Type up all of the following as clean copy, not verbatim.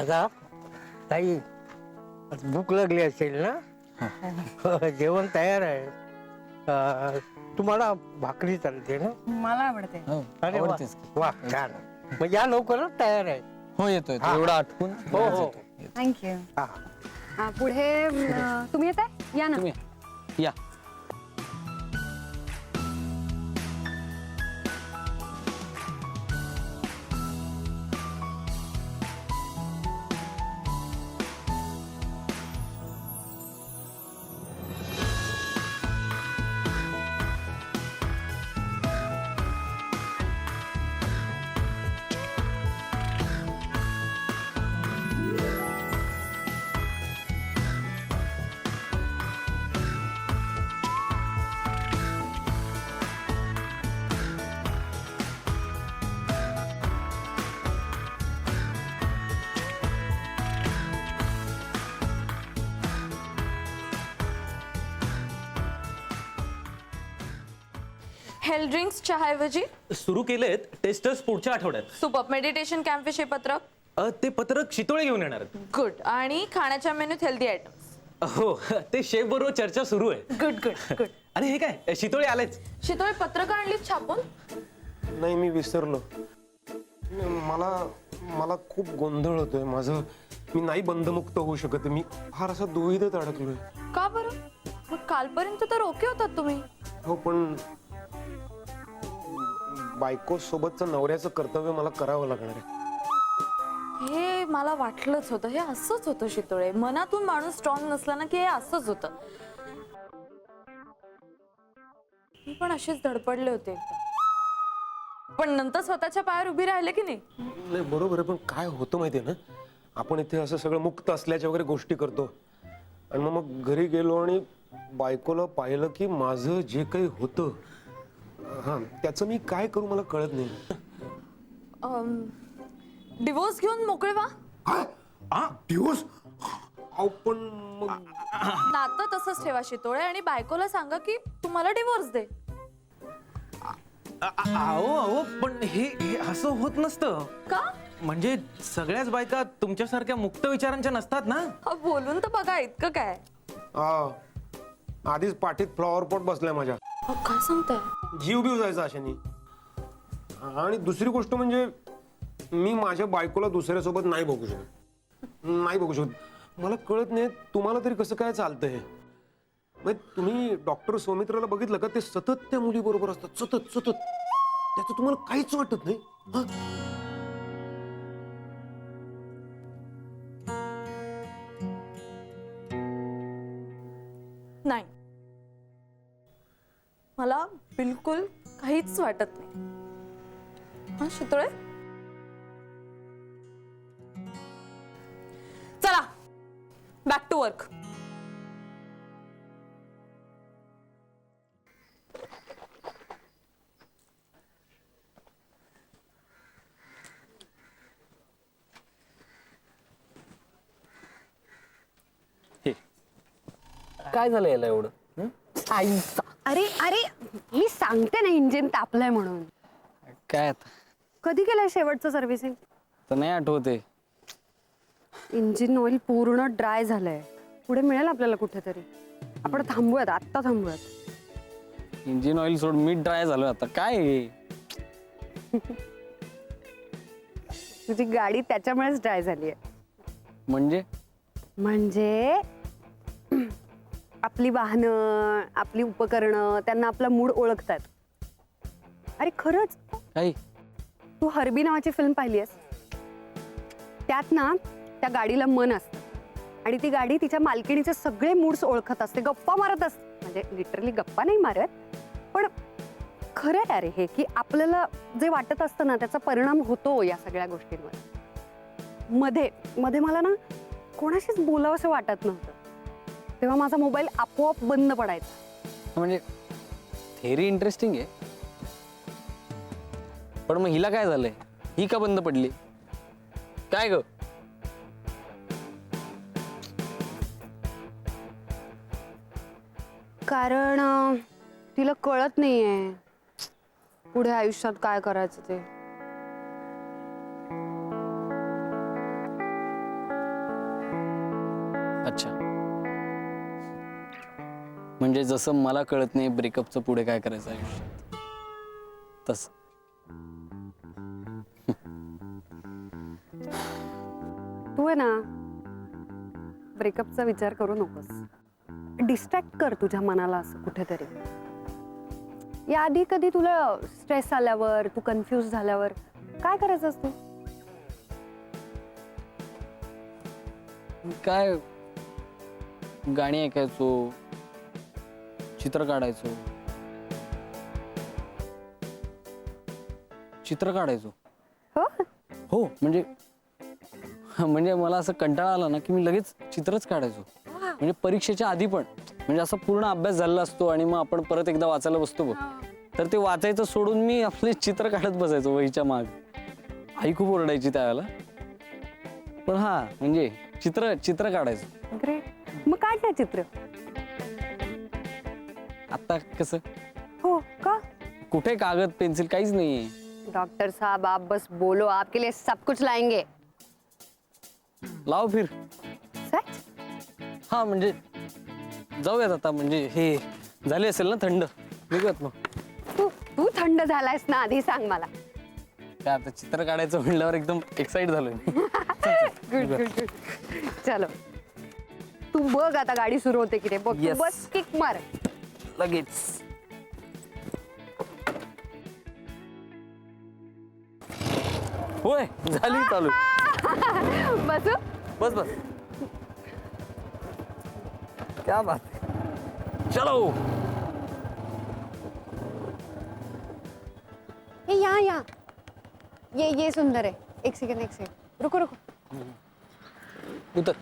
आता ताई भूक लागली असेल ना? जेवण तयार आहे. तुम्हाला भाकरी चालते ना? मला आवडते. अरे वा वा, छान. मग या लवकरच तयार आहे. हो येतोय एवढं आठवून. हो हो. थँक्यू. हा. पुढे तुम्ही येत आहे? या ना. तुम्ही या. हेल्थ ड्रिंक्स चहाऐवजी सुरू केलेत टेस्टर्स पुढच्या आठवड्यात. सुपर मेडिटेशन कॅम्प विषयी पत्रक. ते पत्रक शितोळे घेऊन येणार आहेत. गुड. आणि खाण्याच्या मेन्यूत हेल्दी आयटम्स. हो, ते शेफ बरोबर चर्चा सुरू आहे. Good good good. अरे हे काय, शितोळे आलेच. शितोळे पत्रक आणलीत छापून? नाही, मी विसरलो. मला खूप गोंधळ होतोय माझं. मी नाही बंधमुक्त होऊ शकत. मी फार असा दुविधेत अडकलोय. का बरं? मग कालपर्यंत तर ओके होतात तुम्ही. हो, पण बायको सोबतचं नवऱ्याचं कर्तव्य मला करावं लागणार आहे. हे मला वाटलंच होतं. हे असंच होतं शितोळे. मनातून माणूस स्ट्रॉंग नसला ना की हे असंच होतं. मी पण अशीच धडपडले होते एकदा, पण नंतर स्वतःच्या पायावर उभी राहिले की नाही. नाही, बरोबर आहे. पण काय होतं माहितीये ना, आपण इथे असं सगळं मुक्त असल्याच्या वगैरे गोष्टी करतो आणि मग घरी गेलो आणि बायकोला पाहिलं की माझं जे काही होतं, हा, त्याचं मी काय करू मला कळत नाही. डिवोर्स घेऊन मोकळे व्हा. दिवस पण मग नातं तसंच ठेवा शितोळे आणि बायकोला सांगा की तुम्हाला डिवोर्स दे. अहो पण हे असं होत नसतं. का? म्हणजे सगळ्याच बायका तुमच्यासारख्या मुक्त विचारांच्या नसतात ना. बोलून तर बघा, इतकं काय. आधीच पाठीत फ्लॉवर पॉट बसलाय माझ्या. काय सांगताय? जीव बीव जायचा अशाने. आणि दुसरी गोष्ट म्हणजे मी माझ्या बायकोला दुसऱ्यासोबत नाही बघू शकत. मला कळत नाही तुम्हाला तरी कसं काय चालतंय. तुम्ही डॉक्टर सौमित्राला बघितलं का? ते सतत त्या मुली बरोबर असतात, सतत. त्याचं तुम्हाला काहीच वाटत नाही? नाही, मला बिलकुल काहीच वाटत नाही. हा शितोळे, चला बॅक टू वर्क. काय झालं याला एवढं? आईचा. अरे अरे, मी सांगते ना, इंजिन तापलंय म्हणून. काय आता? कधी केलंय शेवटचं सर्व्हिसिंग? तर नाही आठवते. इंजिन ऑइल पूर्ण ड्राय झालंय. पुढे मिळेल आपल्याला कुठेतरी. आपण थांबूयात, आत्ता थांबूयात. इंजिन ऑइल सोड, मी ड्राय झालो आता. काय हे? तुझी गाडी त्याच्यामुळेच ड्राय झाली आहे. म्हणजे आपली वाहनं, आपली उपकरणं, त्यांना आपला मूड ओळखतात. अरे खरंच, काय? तू हर्बी नावाची फिल्म पाहिली आहेस? त्यात ना त्या गाडीला मन असतं आणि ती गाडी तिच्या मालकिणीचे सगळे मूड्स ओळखत असते, गप्पा मारत असते. म्हणजे लिटरली गप्पा नाही मारत, पण खरं आहे अरे हे, की आपल्याला जे वाटत असतं ना त्याचा परिणाम होतो या सगळ्या गोष्टींवर. मध्ये मध्ये मला ना कोणाशीच बोलावंसं वाटत नव्हतं, तेव्हा माझा मोबाईल आपोआप बंद पडायचा. म्हणजे थेरी इंटरेस्टिंग आहे, पण मग हिला काय झालंय? ही का बंद पडली? काय ग? कारण तिला कळत नाहीये पुढे आयुष्यात काय करायचं ते. अच्छा, म्हणजे जसं मला कळत नाही ब्रेकअपचं पुढे काय करायचं आयुष्यात, तसं. तू आहे ना ब्रेकअपचा विचार करू नकोस. डिस्ट्रॅक्ट कर तुझ्या मनाला असं कुठेतरी. याआधी कधी तुला स्ट्रेस आल्यावर, तू कन्फ्यूज झाल्यावर काय करायचंस तू? काय गाणी ऐकायचो, चित्र काढायचो. हो, हो, म्हणजे मला असं कंटाळा आला ना की मी लगेच चित्रच काढायचो. म्हणजे परीक्षेच्या आधी पण, म्हणजे असा पूर्ण अभ्यास झालेला असतो आणि मग आपण परत एकदा वाचायला बसतो बघ, तर ते वाचायचं सोडून मी आपले चित्र काढत बसायचो वहीच्या माग. आई खूप ओरडायची त्यावेळेला, पण हा म्हणजे चित्र काढायचं. ग्रेट. मग काढ ना चित्र. आता कसं, हो का? कुठे कागद पेन्सिल काहीच नाहीये. डॉक्टर साहब आप बस बोलो, आपके लिए सब कुछ लाएंगे. लाव फिर. सच? हा म्हणजे जाऊयात आता, म्हणजे हे झाले असेल ना थंड, निघूयात मग. तू थंड झालायस ना, आधी सांग मला. काय आता चित्र काढायचं म्हणल्यावर एकदम एक्साइट झालोय. Good good good. चलो, तू बघ आता गाडी सुरू होते की रे. बघ, तू Yes. बस किक मार. लगेच. होय, झाली चालू. बसू. बस बस. क्या बात है. चलो. या ये सुंदर है. एक सेकंड. रुको. उतर.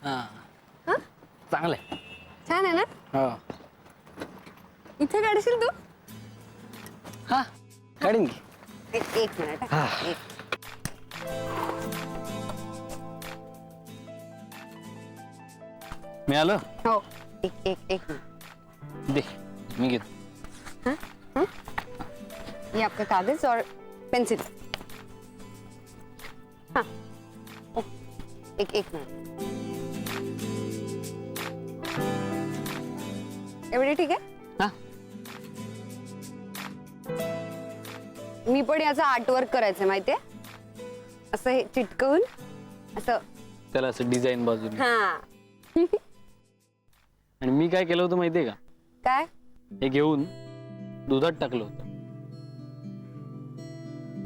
हा, चांगलंय. छान आहे ना? हा इथे काढशील तू? हा, काढीन की. एक मिनिट हा. मिळालं. हो, एक मिनिट. दे, मी घेतो. ये आपका कागज और पेंसिल. हाँ, एक मिनिट. एवढे ठीक आहे? हा, मी पण याचा आर्टवर्क करायचं माहितीये, असं हे चिटकवून असं. त्याला असं डिझाईन बाजूने. हा. आणि मी काय केलं होतं माहितीये का, काय? हे घेऊन दुधात टाकलं होतं.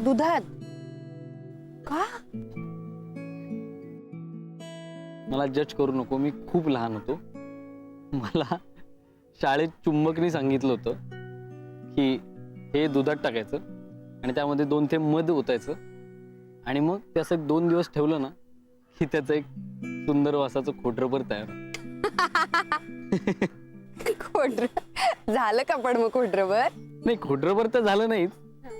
दुधात? का? मला जज करू नको, मी खूप लहान होतो. मला शाळेत चुंबकनी सांगितलं होतं की हे दुधात टाकायचं आणि त्यामध्ये 2 थेंब मध ओतायचं आणि मग ते असं 2 दिवस ठेवलं ना की त्याचं एक सुंदर वासाचं खोडरबर तयार. खोडर झालं का पण मग खोडरबर? नाही, खोडरबर तर झालं नाहीच,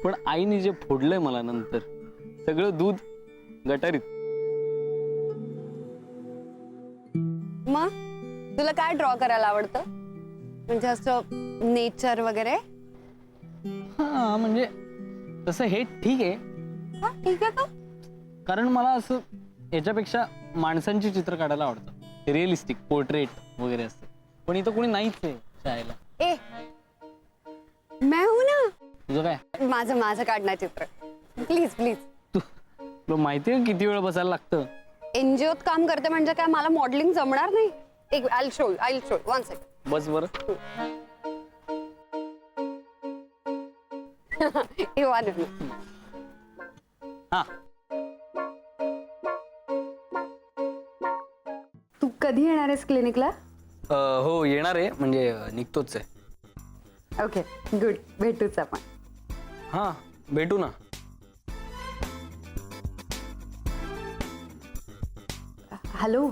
पण आईने जे फोडलंय मला नंतर सगळं दूध गटारीत. मग तुला काय ड्रॉ करायला आवडतं? म्हणजे असं नेचर वगैरे? हा, म्हणजे तसं हे ठीक आहे. हा, ठीक आहे का? कारण मला असं याच्यापेक्षा माणसांची चित्र काढायला आवडतं. रिअलिस्टिक पोर्ट्रेट वगैरे असतं, पण इथं कोणी नाहीच आहे शाळेला. ए, मैं हूं ना. तुझं काय? माझं काढणार चित्र. प्लीज. तुला माहिती आहे किती वेळ बसायला लागतं? एनजीओत काम करते म्हणजे काय मला मॉडेलिंग जमणार नाही? एक आय शो 1 सेकंड. बस बरं. हा, तू कधी येणार आहेस क्लिनिकला? हो येणार आहे, म्हणजे निघतोच आहे. ओके गुड, भेटूच आपण. हा, भेटू ना. हॅलो,